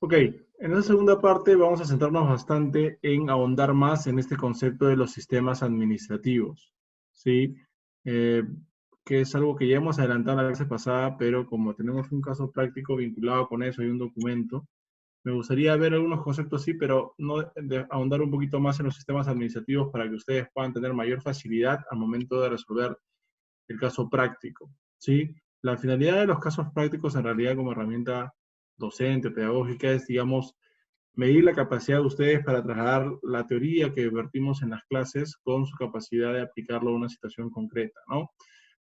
Ok, en esa segunda parte vamos a centrarnos bastante en ahondar más en este concepto de los sistemas administrativos, ¿sí? Eh, que es algo que ya hemos adelantado la clase pasada, pero como tenemos un caso práctico vinculado con eso y un documento, me gustaría ver algunos conceptos sí, pero no ahondar un poquito más en los sistemas administrativos para que ustedes puedan tener mayor facilidad al momento de resolver el caso práctico, ¿sí? La finalidad de los casos prácticos en realidad como herramienta docente, pedagógica, es, digamos, medir la capacidad de ustedes para trasladar la teoría que vertimos en las clases con su capacidad de aplicarlo a una situación concreta, ¿no?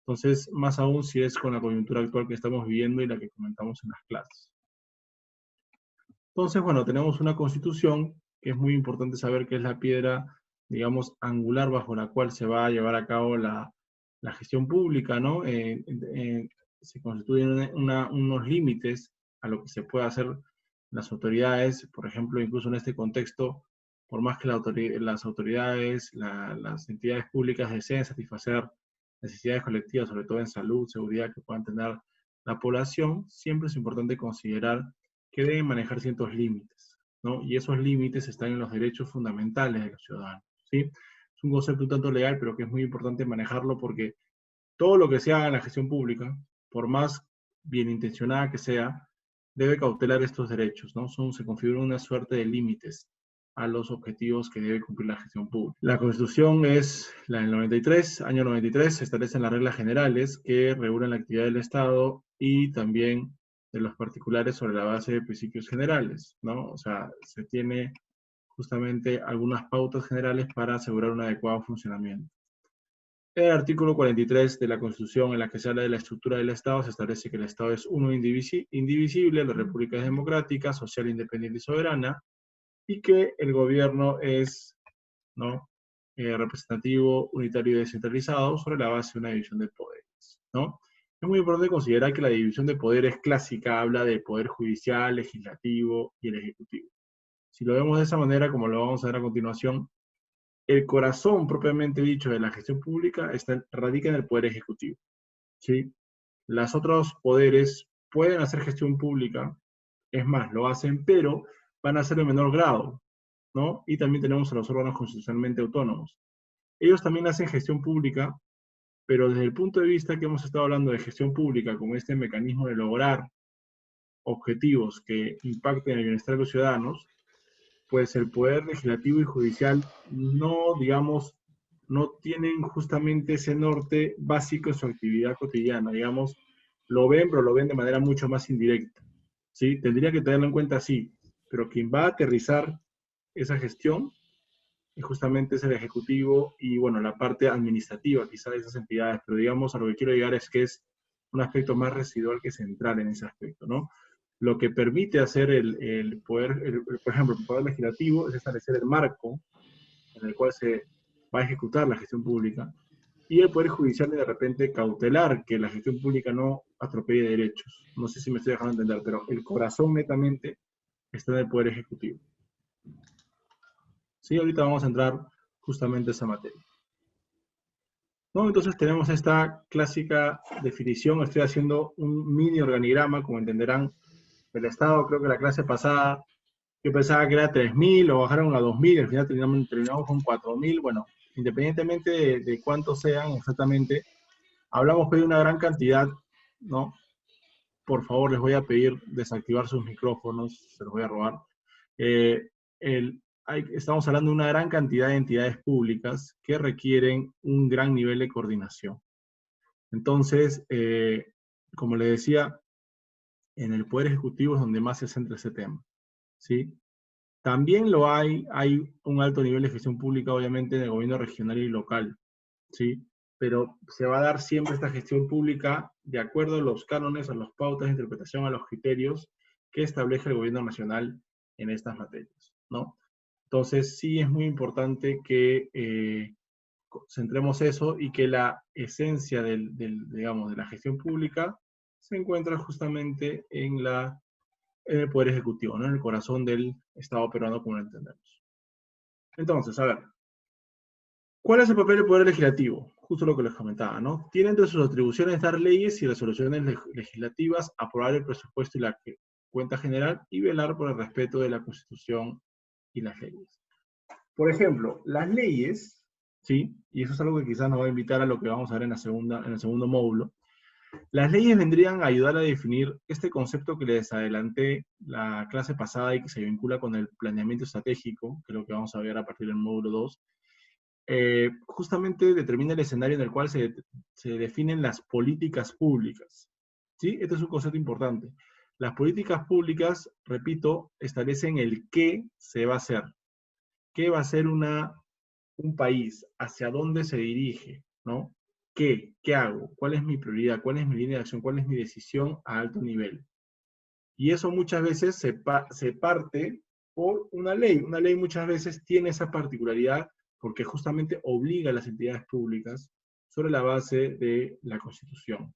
Entonces, más aún si es con la coyuntura actual que estamos viviendo y la que comentamos en las clases. Entonces, bueno, tenemos una constitución que es muy importante saber que es la piedra, digamos, angular bajo la cual se va a llevar a cabo la gestión pública, ¿no? Se constituyen unos límites a lo que se puede hacer las autoridades, por ejemplo, incluso en este contexto, por más que las autoridades, las entidades públicas deseen satisfacer necesidades colectivas, sobre todo en salud, seguridad que puedan tener la población, siempre es importante considerar que deben manejar ciertos límites, ¿no? Y esos límites están en los derechos fundamentales de los ciudadanos, ¿sí? Es un concepto un tanto legal, pero que es muy importante manejarlo porque todo lo que se haga en la gestión pública, por más bien intencionada que sea, debe cautelar estos derechos, ¿no? Se configura una suerte de límites a los objetivos que debe cumplir la gestión pública. La Constitución es la del 93, año 93, se establecen las reglas generales que regulan la actividad del Estado y también de los particulares sobre la base de principios generales, ¿no? O sea, se tiene justamente algunas pautas generales para asegurar un adecuado funcionamiento. En el artículo 43 de la Constitución, en la que se habla de la estructura del Estado, se establece que el Estado es uno indivisible, la República es democrática, social, independiente y soberana, y que el gobierno es, ¿no? Representativo, unitario y descentralizado sobre la base de una división de poderes, ¿no? Es muy importante considerar que la división de poderes clásica habla del poder judicial, legislativo y el ejecutivo. Si lo vemos de esa manera, como lo vamos a ver a continuación, el corazón propiamente dicho de la gestión pública radica en el poder ejecutivo, ¿sí? Los otros poderes pueden hacer gestión pública, es más, lo hacen, pero van a hacerlo en menor grado, ¿no? Y también tenemos a los órganos constitucionalmente autónomos. Ellos también hacen gestión pública, pero desde el punto de vista que hemos estado hablando de gestión pública, como este mecanismo de lograr objetivos que impacten el bienestar de los ciudadanos, pues el poder legislativo y judicial no, digamos, no tienen justamente ese norte básico en su actividad cotidiana, digamos, lo ven, pero lo ven de manera mucho más indirecta, ¿sí? Tendría que tenerlo en cuenta así, pero quien va a aterrizar esa gestión justamente es el Ejecutivo y, bueno, la parte administrativa quizá de esas entidades, pero digamos, a lo que quiero llegar es que es un aspecto más residual que central en ese aspecto, ¿no? Lo que permite hacer el poder, por ejemplo, el poder legislativo es establecer el marco en el cual se va a ejecutar la gestión pública y el poder judicial de repente cautelar que la gestión pública no atropelle derechos. No sé si me estoy dejando entender, pero el corazón netamente está en el poder ejecutivo. Sí, ahorita vamos a entrar justamente a esa materia. ¿No? Entonces tenemos esta clásica definición, estoy haciendo un mini organigrama, como entenderán, del Estado. Creo que la clase pasada yo pensaba que era 3.000, lo bajaron a 2.000, al final terminamos con 4.000. Bueno, independientemente de cuántos sean exactamente, hablamos que hay una gran cantidad, ¿no? Por favor, les voy a pedir desactivar sus micrófonos, se los voy a robar. Eh, estamos hablando de una gran cantidad de entidades públicas que requieren un gran nivel de coordinación. Entonces, como les decía, en el Poder Ejecutivo es donde más se centra ese tema, ¿sí? También hay un alto nivel de gestión pública, obviamente, en el gobierno regional y local, ¿sí? Pero se va a dar siempre esta gestión pública de acuerdo a los cánones, a las pautas de interpretación, a los criterios que establece el gobierno nacional en estas materias, ¿no? Entonces, sí es muy importante que centremos eso y que la esencia digamos, de la gestión pública se encuentra justamente en el Poder Ejecutivo, ¿no? En el corazón del Estado peruano, como lo entendemos. Entonces, a ver, ¿cuál es el papel del Poder Legislativo? Justo lo que les comentaba, ¿no? Tiene entre sus atribuciones dar leyes y resoluciones legislativas, aprobar el presupuesto cuenta general y velar por el respeto de la Constitución y las leyes. Por ejemplo, las leyes, ¿sí? Y eso es algo que quizás nos va a invitar a lo que vamos a ver en el segundo módulo. Las leyes vendrían a ayudar a definir este concepto que les adelanté la clase pasada y que se vincula con el planeamiento estratégico, que es lo que vamos a ver a partir del módulo 2. Justamente determina el escenario en el cual se definen las políticas públicas. ¿Sí? Este es un concepto importante. Las políticas públicas, repito, establecen el qué se va a hacer. ¿Qué va a ser un país? ¿Hacia dónde se dirige? ¿No? ¿Qué? ¿Qué hago? ¿Cuál es mi prioridad? ¿Cuál es mi línea de acción? ¿Cuál es mi decisión a alto nivel? Y eso muchas veces se parte por una ley. Una ley muchas veces tiene esa particularidad porque justamente obliga a las entidades públicas sobre la base de la Constitución.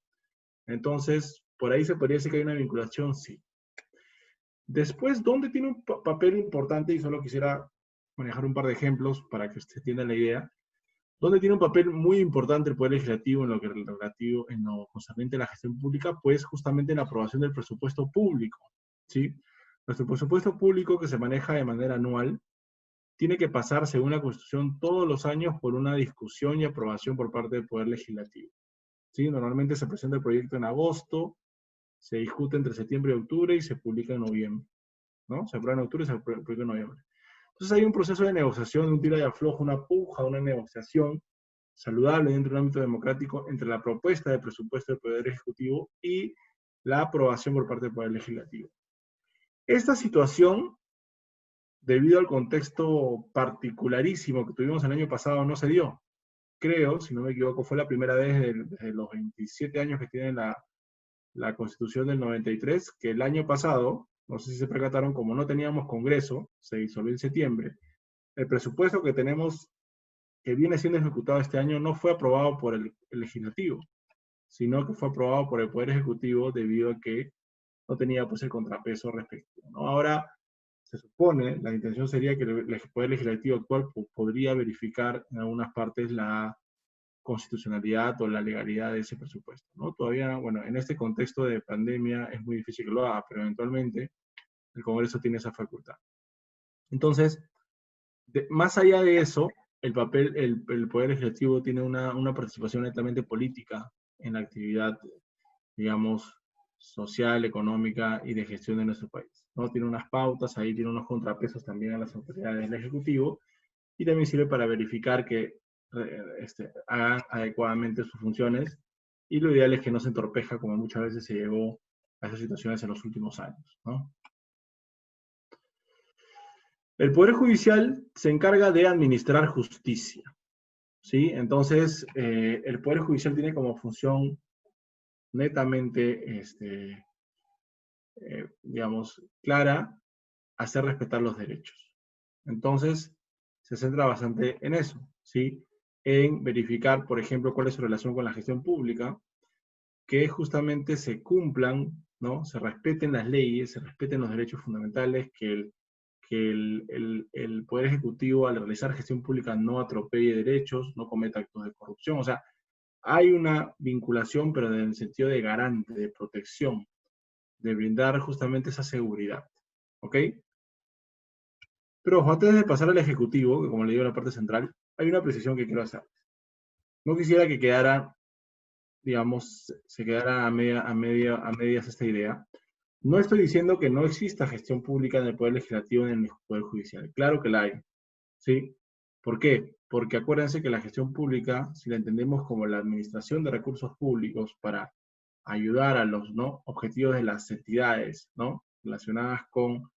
Entonces, por ahí se podría decir que hay una vinculación, sí. Después, ¿dónde tiene un papel importante? Y solo quisiera manejar un par de ejemplos para que usted entienda la idea. ¿Dónde tiene un papel muy importante el Poder Legislativo en lo concerniente a la gestión pública? Pues justamente en la aprobación del presupuesto público, ¿sí? Nuestro presupuesto público, que se maneja de manera anual, tiene que pasar, según la Constitución, todos los años por una discusión y aprobación por parte del Poder Legislativo, ¿sí? Normalmente se presenta el proyecto en agosto, se discute entre septiembre y octubre y se publica en noviembre, ¿no? Se aprueba en octubre y se publica en noviembre. Entonces hay un proceso de negociación, un tira y afloja, una puja, una negociación saludable dentro del ámbito democrático entre la propuesta de presupuesto del Poder Ejecutivo y la aprobación por parte del Poder Legislativo. Esta situación, debido al contexto particularísimo que tuvimos el año pasado, no se dio. Creo, si no me equivoco, fue la primera vez desde los 27 años que tiene la Constitución del 93, que el año pasado, no sé si se percataron, como no teníamos Congreso, se disolvió en septiembre, el presupuesto que tenemos, que viene siendo ejecutado este año, no fue aprobado por el Legislativo, sino que fue aprobado por el Poder Ejecutivo debido a que no tenía pues el contrapeso respectivo, ¿no? Ahora, se supone, la intención sería que el Poder Legislativo actual podría verificar en algunas partes la constitucionalidad o la legalidad de ese presupuesto, ¿no? Todavía, bueno, en este contexto de pandemia es muy difícil que lo haga, pero eventualmente el Congreso tiene esa facultad. Entonces, más allá de eso, el Poder Legislativo tiene una participación netamente política en la actividad, digamos, social, económica y de gestión de nuestro país, ¿no? Tiene unas pautas, ahí tiene unos contrapesos también a las autoridades del Ejecutivo, y también sirve para verificar que hagan adecuadamente sus funciones, y lo ideal es que no se entorpezca como muchas veces se llegó a esas situaciones en los últimos años, ¿no? El Poder Judicial se encarga de administrar justicia, ¿sí? Entonces, el Poder Judicial tiene como función netamente, digamos, clara, hacer respetar los derechos. Entonces, se centra bastante en eso, ¿sí? En verificar, por ejemplo, cuál es su relación con la gestión pública, que justamente se cumplan, ¿no? Se respeten las leyes, se respeten los derechos fundamentales, que el Poder Ejecutivo al realizar gestión pública no atropelle derechos, no cometa actos de corrupción. O sea, hay una vinculación, pero en el sentido de garante, de protección, de brindar justamente esa seguridad. ¿Ok? Pero ojo, antes de pasar al Ejecutivo, que como le digo en la parte central, hay una precisión que quiero hacer. No quisiera que quedara, digamos, se quedara a medias esta idea. No estoy diciendo que no exista gestión pública en el Poder Legislativo ni en el Poder Judicial. Claro que la hay, ¿sí? ¿Por qué? Porque acuérdense que la gestión pública, si la entendemos como la administración de recursos públicos para ayudar a los, ¿no?, objetivos de las entidades, ¿no?, relacionadas con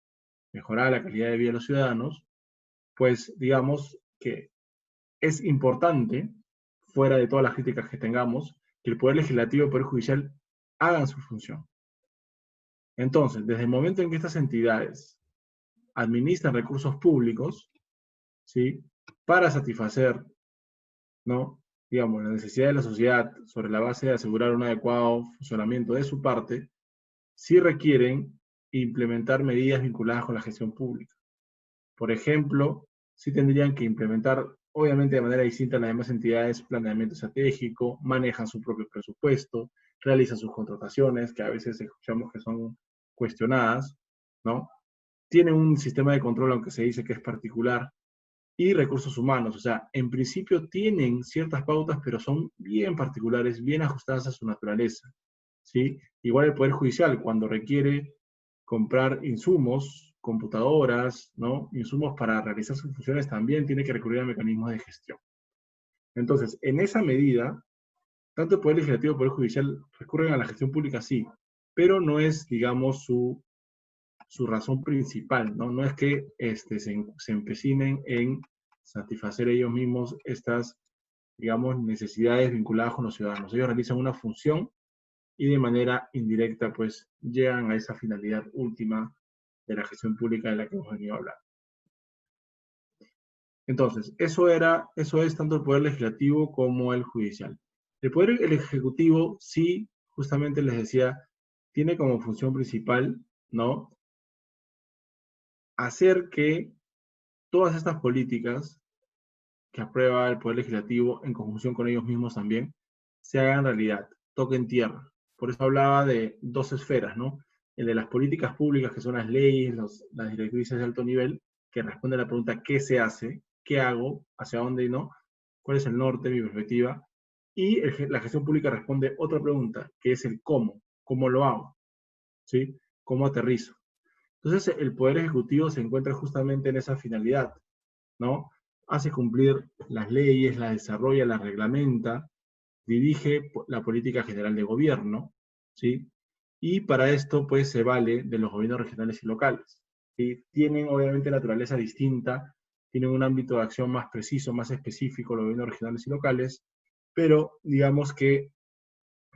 mejorar la calidad de vida de los ciudadanos, pues digamos que es importante, fuera de todas las críticas que tengamos, que el Poder Legislativo y el Poder Judicial hagan su función. Entonces, desde el momento en que estas entidades administran recursos públicos, ¿sí?, para satisfacer, ¿no?, digamos, la necesidad de la sociedad sobre la base de asegurar un adecuado funcionamiento de su parte, sí requieren implementar medidas vinculadas con la gestión pública. Por ejemplo, sí tendrían que implementar, obviamente de manera distinta a las demás entidades, planeamiento estratégico, manejan su propio presupuesto, realizan sus contrataciones, que a veces escuchamos que son cuestionadas, ¿no? Tienen un sistema de control, aunque se dice que es particular, y recursos humanos. O sea, en principio tienen ciertas pautas, pero son bien particulares, bien ajustadas a su naturaleza, ¿sí? Igual el Poder Judicial, cuando requiere comprar insumos, computadoras, ¿no? Insumos para realizar sus funciones, también tiene que recurrir a mecanismos de gestión. Entonces, en esa medida, tanto el Poder Legislativo como el Poder Judicial recurren a la gestión pública, sí, pero no es, digamos, su razón principal, ¿no? No es que se empecinen en satisfacer ellos mismos estas, digamos, necesidades vinculadas con los ciudadanos. Ellos realizan una función y de manera indirecta, pues, llegan a esa finalidad última de la gestión pública de la que hemos venido a hablar. Entonces, eso es tanto el Poder Legislativo como el Judicial. El Ejecutivo, sí, justamente les decía, tiene como función principal, ¿no? Hacer que todas estas políticas que aprueba el Poder Legislativo en conjunción con ellos mismos también, se hagan realidad, toquen tierra. Por eso hablaba de dos esferas, ¿no? El de las políticas públicas, que son las leyes, las directrices de alto nivel, que responde a la pregunta ¿qué se hace? ¿Qué hago? ¿Hacia dónde no? ¿Cuál es el norte, mi perspectiva? Y la gestión pública responde otra pregunta, que es el cómo. ¿Cómo lo hago? ¿Sí? ¿Cómo aterrizo? Entonces, el Poder Ejecutivo se encuentra justamente en esa finalidad, ¿no? Hace cumplir las leyes, las desarrolla, las reglamenta, dirige la política general de gobierno, ¿sí? Y para esto, pues, se vale de los gobiernos regionales y locales, ¿sí? Tienen, obviamente, naturaleza distinta, tienen un ámbito de acción más preciso, más específico, los gobiernos regionales y locales, pero digamos que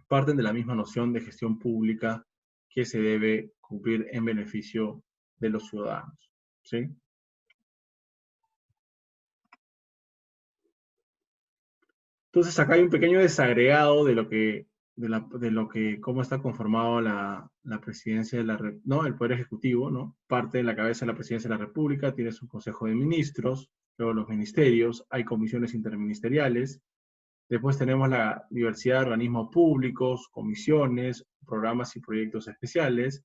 parten de la misma noción de gestión pública que se debe cumplir en beneficio de los ciudadanos, ¿sí? Entonces acá hay un pequeño desagregado de cómo está conformado la presidencia de no, el Poder Ejecutivo, ¿no? Parte de la cabeza de la presidencia de la República, tiene su Consejo de Ministros, luego los ministerios, hay comisiones interministeriales, después tenemos la diversidad de organismos públicos, comisiones, programas y proyectos especiales,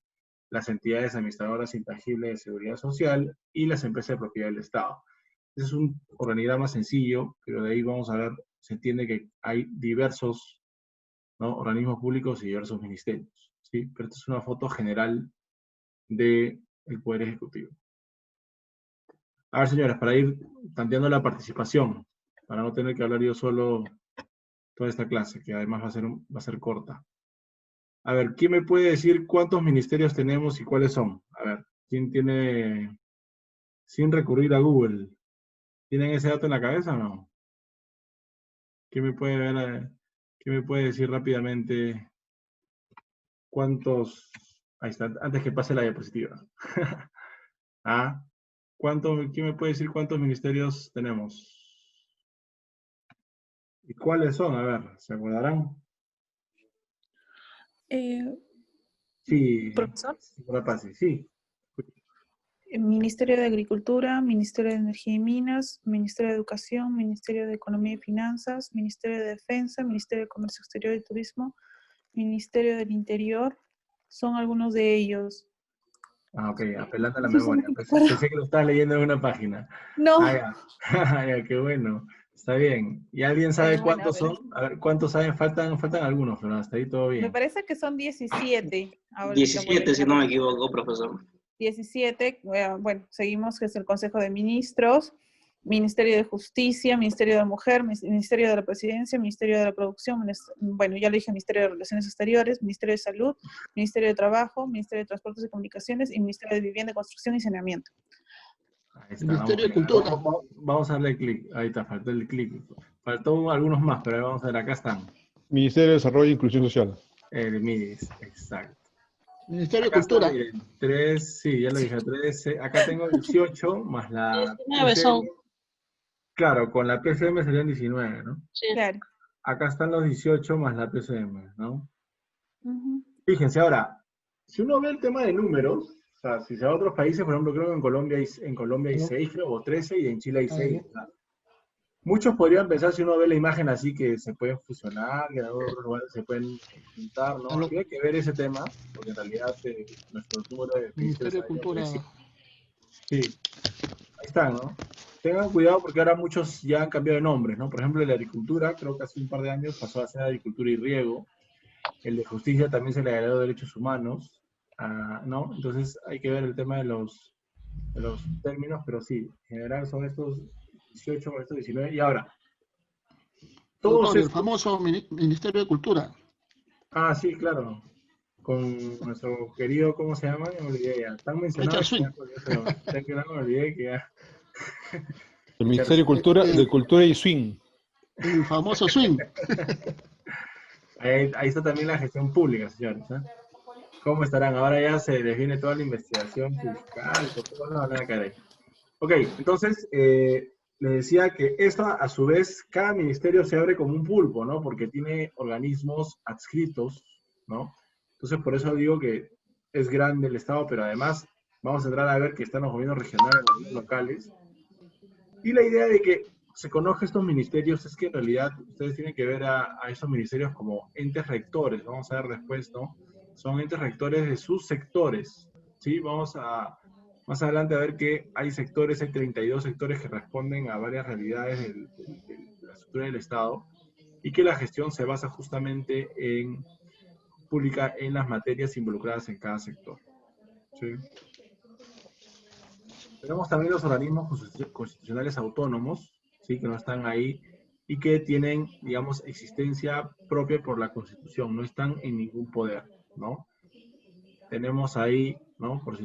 las entidades administradoras intangibles de seguridad social y las empresas de propiedad del Estado. Ese es un organigrama sencillo, pero de ahí vamos a ver, se entiende que hay diversos, ¿no?, organismos públicos y diversos ministerios, ¿sí? Pero esta es una foto general del Poder Ejecutivo. A ver, señores, para ir tanteando la participación, para no tener que hablar yo solo toda esta clase, que además va a ser corta. A ver, ¿quién me puede decir cuántos ministerios tenemos y cuáles son? A ver, ¿quién tiene, sin recurrir a Google, tienen ese dato en la cabeza o no? ¿Quién me puede ver, qué me puede decir rápidamente cuántos, ahí está, antes que pase la diapositiva? ¿Ah? ¿Quién me puede decir cuántos ministerios tenemos? ¿Y cuáles son? A ver, ¿se acordarán? Sí, Profesor, sí. Ministerio de Agricultura, Ministerio de Energía y Minas, Ministerio de Educación, Ministerio de Economía y Finanzas, Ministerio de Defensa, Ministerio de Comercio Exterior y Turismo, Ministerio del Interior, son algunos de ellos. Ah, ok, apelando a la Esos son memoria. los que recuerdo. Pensé que lo estaba leyendo en una página. No. Ah, ya. Ya, qué bueno. Está bien. ¿Y alguien sabe Bueno, a cuántos ver, son? A ver, ¿cuántos saben? Faltan algunos, pero hasta ahí todo me bien. parece que son 17. Ahorita voy a 17, si echar no la me cuenta. equivoco, profesor. 17, bueno, seguimos, que es el Consejo de Ministros, Ministerio de Justicia, Ministerio de Mujer, Ministerio de la Presidencia, Ministerio de la Producción, bueno, ya lo dije, Ministerio de Relaciones Exteriores, Ministerio de Salud, Ministerio de Trabajo, Ministerio de Transportes y Comunicaciones y Ministerio de Vivienda, Construcción y Saneamiento. Ahí está, Ministerio de Cultura. vamos a darle clic. Ahí está, faltó el clic. Faltó algunos más, pero vamos a ver, acá están. Ministerio de Desarrollo e Inclusión Social. El MIDIS, exacto. Ministerio de Acá están, Cultura. miren, 3, sí, ya lo dije, 13. Acá tengo 18 más la 19 son. PCM. Claro, con la PCM serían 19, ¿no? Sí. Claro. Acá están los 18 más la PCM, ¿no? Uh-huh. Fíjense, ahora, si uno ve el tema de números, o sea, si se va a otros países, por ejemplo, creo que en Colombia hay 6, creo, o 13, y en Chile hay 6. O sea, Muchos podrían pensar, si uno ve la imagen así, que se pueden fusionar, que en algunos lugares se pueden juntar, ¿no? Habría que ver ese tema, porque en realidad nuestro número de ministerios Ministerio de ha ido Cultura. creciendo. Sí, ahí están, ¿no? Tengan cuidado porque ahora muchos ya han cambiado de nombres, ¿no? Por ejemplo, el de Agricultura, creo que hace un par de años pasó a ser Agricultura y Riego. El de Justicia también se le agregó Derechos Humanos, ¿no? Entonces hay que ver el tema de los términos, pero sí, en general son estos 18 o estos 19. Y ahora, todos Doctor, el estos... famoso Ministerio de Cultura. Ah, sí, claro. Con nuestro querido, ¿cómo se llama? Ya me olvidé ya. Están Richard mencionados que Swing. ya, pues, ya me olvidé que ya. El Richard Ministerio de Swing. Cultura, de Cultura y Swing. El famoso Swing. Ahí está también la gestión pública, señores, ¿eh? ¿Cómo estarán? Ahora ya se les viene toda la investigación fiscal, por todos lados van a caer ahí. Ok, entonces, le decía que esto, a su vez, cada ministerio se abre como un pulpo, ¿no? Porque tiene organismos adscritos, ¿no? Entonces, por eso digo que es grande el Estado, pero además vamos a entrar a ver que están los gobiernos regionales, los gobiernos locales. Y la idea de que se conozca estos ministerios es que en realidad ustedes tienen que ver a esos ministerios como entes rectores, vamos a ver después, ¿no? Son entes rectores de sus sectores, ¿sí? Vamos a más adelante a ver que hay sectores, hay 32 sectores que responden a varias realidades de la estructura del Estado y que la gestión se basa justamente en pública en las materias involucradas en cada sector, ¿sí? Tenemos también los organismos constitucionales autónomos, ¿sí? Que no están ahí y que tienen, digamos, existencia propia por la Constitución, no están en ningún poder, ¿no? Tenemos ahí, ¿no? Por si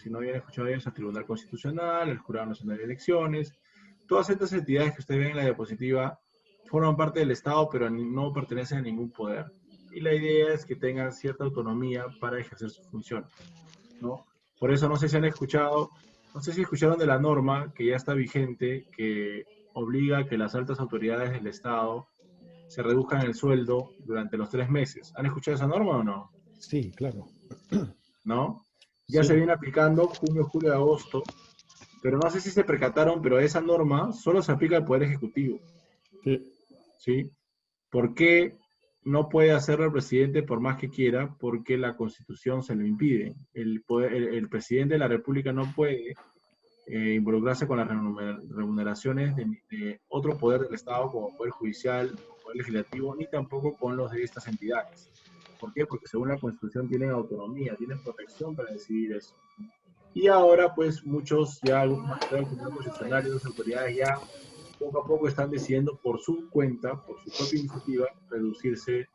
no habían escuchado ellos, el Tribunal Constitucional, el Jurado Nacional de Elecciones, todas estas entidades que ustedes ven en la diapositiva forman parte del Estado, pero no pertenecen a ningún poder. Y la idea es que tengan cierta autonomía para ejercer sus funciones, ¿no? Por eso no sé si han escuchado, no sé si escucharon de la norma que ya está vigente, que obliga a que las altas autoridades del Estado se reduzcan el sueldo durante los 3 meses. ¿Han escuchado esa norma o no? Sí, claro. ¿No? Ya se Sí. viene aplicando junio, julio, agosto, pero no sé si se percataron, pero esa norma solo se aplica al Poder Ejecutivo, Sí. ¿sí? ¿Por qué no puede hacerlo el presidente por más que quiera? Porque la Constitución se lo impide. El presidente de la República no puede involucrarse con las remuneraciones de otro poder del Estado, como Poder Judicial o Poder Legislativo, ni tampoco con los de estas entidades. ¿Por qué? Porque según la Constitución tienen autonomía, tienen protección para decidir eso. Y ahora, pues, muchos, ya algunos magistrados del Tribunal Constitucional y otras autoridades ya poco a poco están decidiendo por su cuenta, por su propia iniciativa, reducirse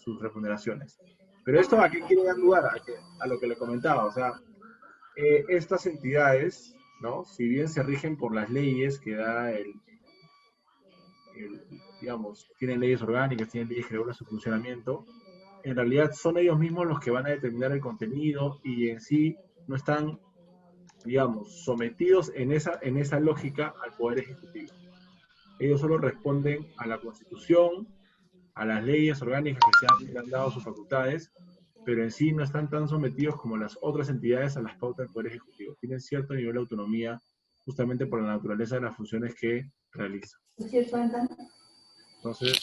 sus remuneraciones. Pero esto, ¿a qué quiere dar lugar? A lo que le comentaba, o sea, estas entidades, ¿no? Si bien se rigen por las leyes que da digamos, tienen leyes orgánicas, tienen leyes que regulan su funcionamiento, en realidad son ellos mismos los que van a determinar el contenido y en sí no están, digamos, sometidos en esa lógica al Poder Ejecutivo. Ellos solo responden a la Constitución, a las leyes orgánicas que le han dado sus facultades, pero en sí no están tan sometidos como las otras entidades a las pautas del Poder Ejecutivo. Tienen cierto nivel de autonomía justamente por la naturaleza de las funciones que realizan. Entonces,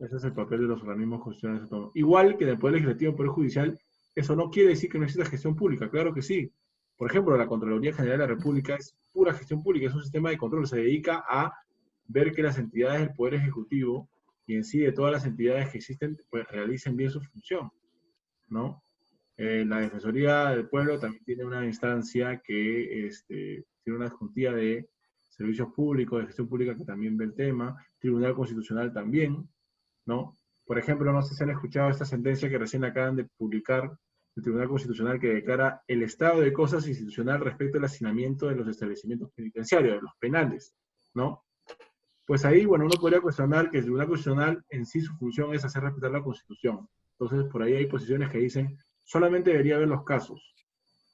ese es el papel de los organismos constitucionales autónomos. Igual que en el Poder Legislativo y el Poder Judicial, eso no quiere decir que no exista gestión pública, claro que sí. Por ejemplo, la Contraloría General de la República es pura gestión pública, es un sistema de control, se dedica a ver que las entidades del Poder Ejecutivo y en sí de todas las entidades que existen, pues realicen bien su función, ¿no? La Defensoría del Pueblo también tiene una instancia que tiene una escotilla de servicios públicos, de gestión pública que también ve el tema, Tribunal Constitucional también, ¿no? Por ejemplo, no sé si han escuchado esta sentencia que recién acaban de publicar el Tribunal Constitucional que declara el estado de cosas institucional respecto al hacinamiento de los establecimientos penitenciarios, de los penales, ¿no? Pues ahí, bueno, uno podría cuestionar que el Tribunal Constitucional en sí su función es hacer respetar la Constitución. Entonces, por ahí hay posiciones que dicen, solamente debería haber los casos.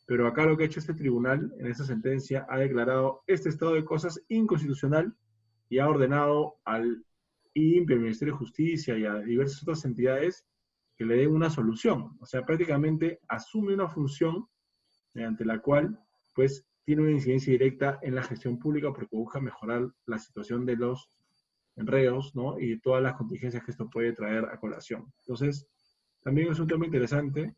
Pero acá lo que ha hecho este tribunal, en esta sentencia, ha declarado este estado de cosas inconstitucional y ha ordenado al INPE, al Ministerio de Justicia y a diversas otras entidades que le den una solución. O sea, prácticamente asume una función mediante la cual, pues, tiene una incidencia directa en la gestión pública porque busca mejorar la situación de los enredos, ¿no? Y todas las contingencias que esto puede traer a colación. Entonces, también es un tema interesante,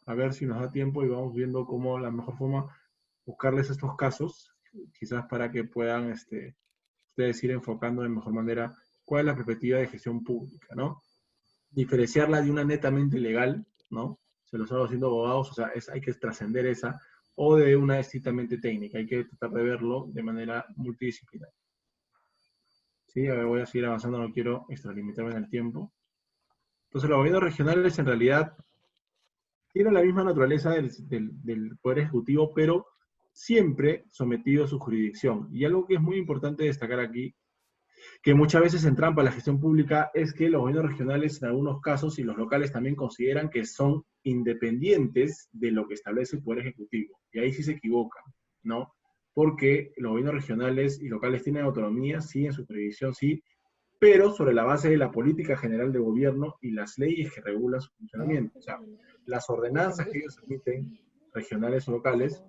a ver si nos da tiempo y vamos viendo cómo la mejor forma buscarles estos casos, quizás para que puedan ustedes ir enfocando de mejor manera cuál es la perspectiva de gestión pública, ¿no? Diferenciarla de una netamente legal, ¿no? Se lo estamos haciendo abogados, o sea, hay que trascender esa, o de una estrictamente técnica, hay que tratar de verlo de manera multidisciplinaria. Sí, a ver, voy a seguir avanzando, no quiero extralimitarme en el tiempo. Entonces, los gobiernos regionales en realidad tienen la misma naturaleza del Poder Ejecutivo, pero siempre sometido a su jurisdicción. Y algo que es muy importante destacar aquí, que muchas veces entrampa la gestión pública, es que los gobiernos regionales en algunos casos y los locales también consideran que son independientes de lo que establece el Poder Ejecutivo. Y ahí sí se equivocan, ¿no? Porque los gobiernos regionales y locales tienen autonomía, sí, en su previsión, sí, pero sobre la base de la política general de gobierno y las leyes que regulan su funcionamiento. O sea, las ordenanzas que ellos emiten, regionales o locales,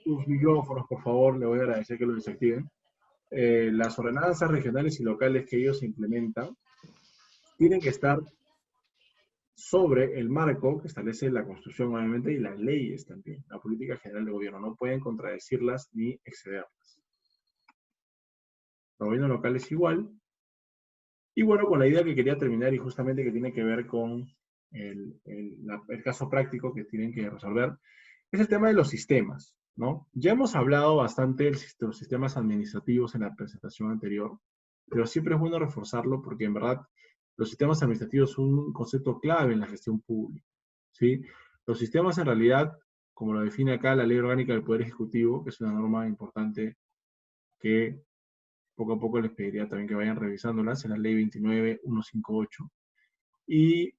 sus micrófonos, por favor, le voy a agradecer que lo desactiven. Las ordenanzas regionales y locales que ellos implementan tienen que estar sobre el marco que establece la Constitución, obviamente, y las leyes también, la política general de gobierno. No pueden contradecirlas ni excederlas. Los gobiernos locales igual. Y bueno, con la idea que quería terminar y justamente que tiene que ver con el caso práctico que tienen que resolver, es el tema de los sistemas, ¿no? Ya hemos hablado bastante de los sistemas administrativos en la presentación anterior, pero siempre es bueno reforzarlo porque en verdad los sistemas administrativos son un concepto clave en la gestión pública, ¿sí? Los sistemas en realidad, como lo define acá la Ley Orgánica del Poder Ejecutivo, que es una norma importante que poco a poco les pediría también que vayan revisándolas, en la Ley 29158. Y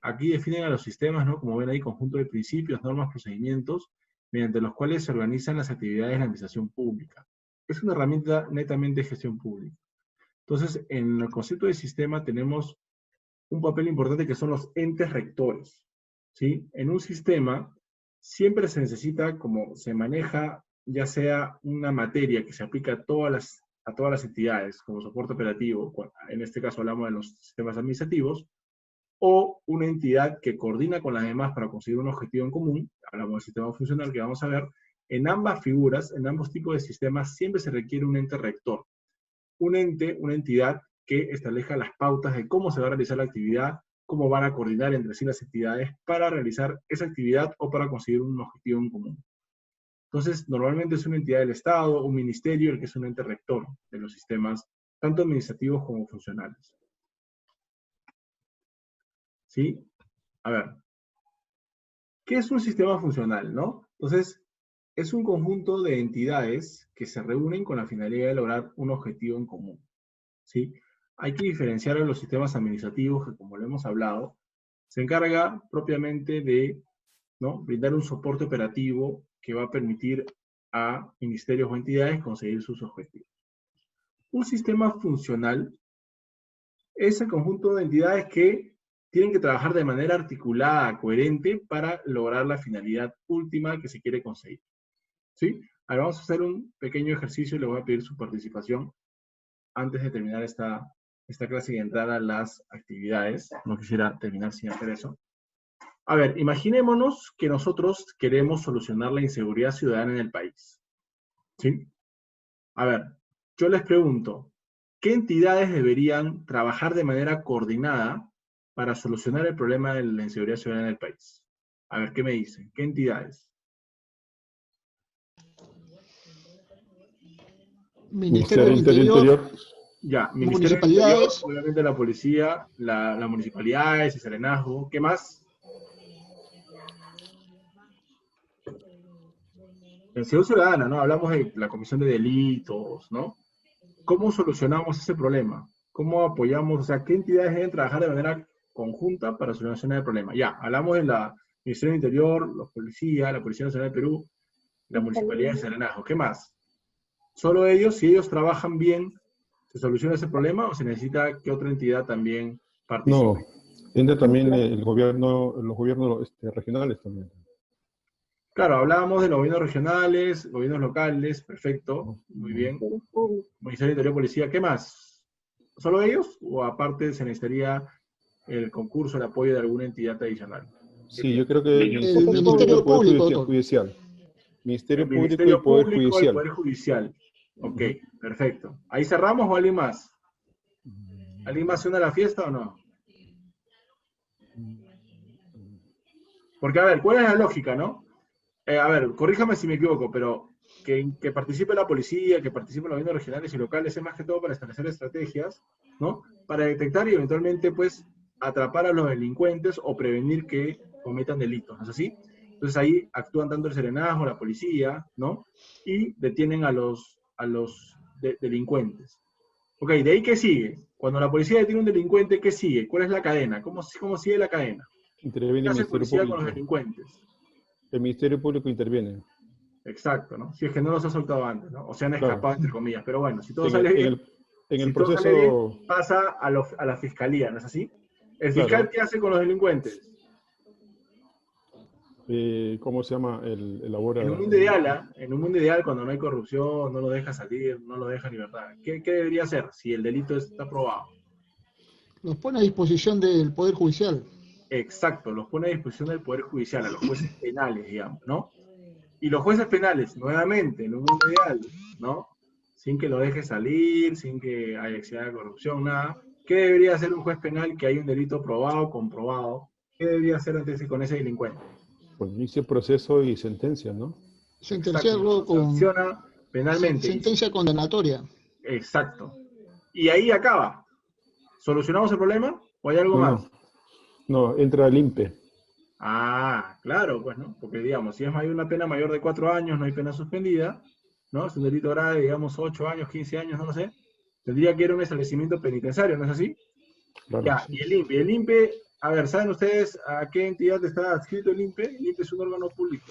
aquí definen a los sistemas, ¿no? Como ven ahí, conjunto de principios, normas, procedimientos, mediante los cuales se organizan las actividades de la administración pública. Es una herramienta netamente de gestión pública. Entonces, en el concepto de sistema tenemos un papel importante que son los entes rectores, ¿sí? En un sistema siempre se necesita, como se maneja, ya sea una materia que se aplica a todas las entidades, como soporte operativo, en este caso hablamos de los sistemas administrativos, o una entidad que coordina con las demás para conseguir un objetivo en común, hablamos del sistema funcional que vamos a ver, en ambas figuras, en ambos tipos de sistemas, siempre se requiere un ente rector. Un ente, una entidad que establezca las pautas de cómo se va a realizar la actividad, cómo van a coordinar entre sí las entidades para realizar esa actividad o para conseguir un objetivo en común. Entonces, normalmente es una entidad del Estado, un ministerio, el que es un ente rector de los sistemas, tanto administrativos como funcionales. ¿Sí? A ver, ¿qué es un sistema funcional, no? Entonces, es un conjunto de entidades que se reúnen con la finalidad de lograr un objetivo en común, ¿sí? Hay que diferenciar a los sistemas administrativos que, como lo hemos hablado, se encarga propiamente de, ¿no?, brindar un soporte operativo que va a permitir a ministerios o entidades conseguir sus objetivos. Un sistema funcional es el conjunto de entidades que tienen que trabajar de manera articulada, coherente, para lograr la finalidad última que se quiere conseguir. ¿Sí? Ahora vamos a hacer un pequeño ejercicio y le voy a pedir su participación antes de terminar esta clase y entrar a las actividades. No quisiera terminar sin hacer eso. A ver, imaginémonos que nosotros queremos solucionar la inseguridad ciudadana en el país. ¿Sí? A ver, yo les pregunto, ¿qué entidades deberían trabajar de manera coordinada para solucionar el problema de la inseguridad ciudadana en el país? A ver, ¿qué me dicen? ¿Qué entidades? Ministerio del Interior. Ya, Ministerio del Interior, Municipalidades. obviamente la policía, las municipalidades, el serenazgo. ¿Qué más? En seguridad ciudadana, ¿no? Hablamos de la comisión de delitos, ¿no? ¿Cómo solucionamos ese problema? ¿Cómo apoyamos? O sea, ¿qué entidades deben trabajar de manera conjunta para solucionar el problema? Ya, hablamos de la Ministerio del Interior, los policías, la Policía Nacional de Perú, la Municipalidad de Serenazgo. ¿Qué más? ¿Solo ellos, si ellos trabajan bien, se soluciona ese problema o se necesita que otra entidad también participe? No, entra también los gobiernos regionales también. Claro, hablábamos de los gobiernos regionales, gobiernos locales, perfecto, muy bien. Ministerio de Interior, Policía, ¿qué más? ¿Solo ellos? ¿O aparte se necesitaría el concurso, el apoyo de alguna entidad adicional? Sí, yo creo que El Ministerio Público, doctor. Judicial. Ministerio El Público y Ministerio Poder Público y el Judicial. Poder Judicial. Ok, perfecto. ¿Ahí cerramos o alguien más? ¿Alguien más se une a la fiesta o no? Porque, a ver, ¿cuál es la lógica, no? A ver, corríjame si me equivoco, pero que participe la policía, que participen los gobiernos regionales y locales, es más que todo para establecer estrategias, ¿no? Para detectar y eventualmente, pues, atrapar a los delincuentes o prevenir que cometan delitos, ¿no es así? Entonces ahí actúan tanto el serenazgo, la policía, ¿no? Y detienen a los delincuentes. Ok, ¿de ahí qué sigue? Cuando la policía detiene a un delincuente, ¿qué sigue? ¿Cuál es la cadena? ¿Cómo sigue la cadena? Interviene ¿Qué el hace el Ministerio policía con los Público. delincuentes? El Ministerio Público interviene. Exacto, ¿no? Si es que no los ha soltado antes, ¿no? O se han escapado, Claro. entre comillas. Pero bueno, si todo En sale el, en bien, el, en el si todo sale bien, proceso, pasa a la fiscalía, ¿no es así? ¿El fiscal claro, qué hace con los delincuentes? ¿cómo se llama? Elabora. En un mundo ideal, ¿ah? En un mundo ideal, cuando no hay corrupción, no lo deja salir, no lo deja en libertad. ¿Qué debería hacer si el delito está probado? Los pone a disposición del Poder Judicial. Exacto, los pone a disposición del Poder Judicial, a los jueces penales, digamos, ¿no? Y los jueces penales, nuevamente, en un mundo ideal, ¿no? Sin que lo deje salir, sin que haya corrupción, nada. ¿Qué debería hacer un juez penal que hay un delito probado, comprobado? ¿Qué debería hacer antes con ese delincuente? Pues inicia proceso y sentencia, ¿no? Exacto, Sentenciarlo lo con sanciona penalmente. sentencia condenatoria. Exacto. Y ahí acaba. ¿Solucionamos el problema o hay algo más? No, entra el INPE. Ah, claro, pues, ¿no? Porque, digamos, si es una pena mayor de 4 años, no hay pena suspendida, ¿no? Es un delito grave, digamos, 8 años, 15 años, no lo sé. Tendría que ir a un establecimiento penitenciario, ¿no es así? Claro. Ya, y el INPE. El INPE, a ver, ¿saben ustedes a qué entidad está adscrito el INPE? El INPE es un órgano público.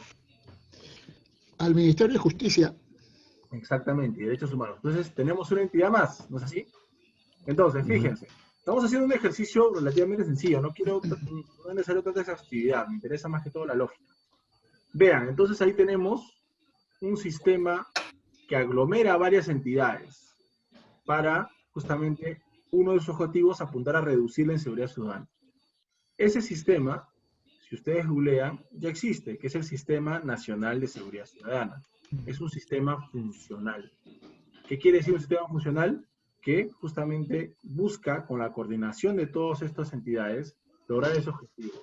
Al Ministerio de Justicia. Exactamente, y derechos humanos. Entonces, tenemos una entidad más, ¿no es así? Entonces, fíjense, estamos haciendo un ejercicio relativamente sencillo, no es necesario tanta exhaustividad, me interesa más que todo la lógica. Vean, entonces ahí tenemos un sistema que aglomera varias entidades para justamente uno de sus objetivos apuntar a reducir la inseguridad ciudadana. Ese sistema, si ustedes googlean, ya existe, que es el Sistema Nacional de Seguridad Ciudadana. Es un sistema funcional. ¿Qué quiere decir un sistema funcional? Que justamente busca, con la coordinación de todas estas entidades, lograr ese objetivo.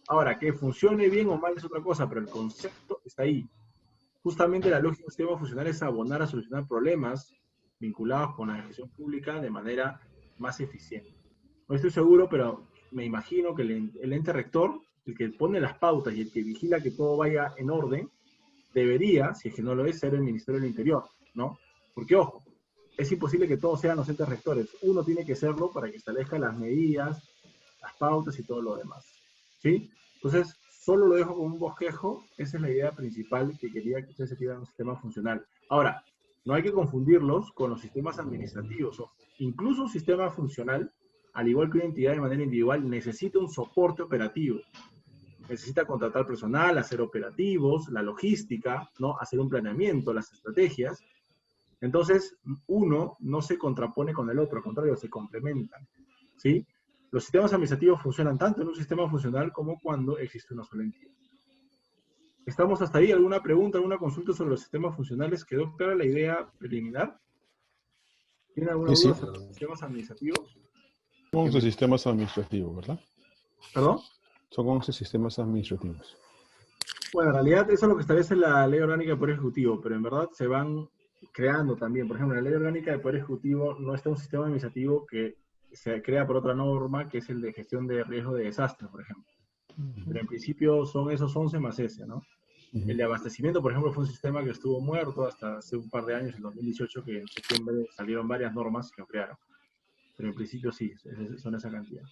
Ahora, que funcione bien o mal es otra cosa, pero el concepto está ahí. Justamente la lógica del sistema funcional es abonar a solucionar problemas vinculados con la gestión pública de manera más eficiente. No estoy seguro, pero me imagino que el ente rector, el que pone las pautas y el que vigila que todo vaya en orden, debería, si es que no lo es, ser el Ministerio del Interior, ¿no? Porque, ojo, es imposible que todos sean los entes rectores. Uno tiene que serlo para que establezca las medidas, las pautas y todo lo demás. ¿Sí? Entonces, solo lo dejo como un bosquejo. Esa es la idea principal que quería que ustedes se quieran un sistema funcional. Ahora, no hay que confundirlos con los sistemas administrativos. Incluso un sistema funcional, al igual que una entidad de manera individual, necesita un soporte operativo. Necesita contratar personal, hacer operativos, la logística, ¿no? Hacer un planeamiento, las estrategias. Entonces, uno no se contrapone con el otro, al contrario, se complementan, ¿sí? Los sistemas administrativos funcionan tanto en un sistema funcional como cuando existe una sola entidad. ¿Estamos hasta ahí? ¿Alguna pregunta, alguna consulta sobre los sistemas funcionales? ¿Quedó clara la idea preliminar? ¿Tiene alguna duda sobre los sistemas administrativos? Son 11 sistemas administrativos, ¿verdad? ¿Perdón? Son 11 sistemas administrativos. Bueno, en realidad eso es lo que establece la Ley Orgánica del Poder Ejecutivo, pero en verdad se van creando también. Por ejemplo, en la Ley Orgánica del Poder Ejecutivo no está un sistema administrativo que se crea por otra norma, que es el de gestión de riesgo de desastres, por ejemplo. Pero en principio son esos 11 más ese, ¿no? El de abastecimiento, por ejemplo, fue un sistema que estuvo muerto hasta hace un par de años, en 2018, que en septiembre salieron varias normas que lo crearon. Pero en principio sí, son esa cantidad.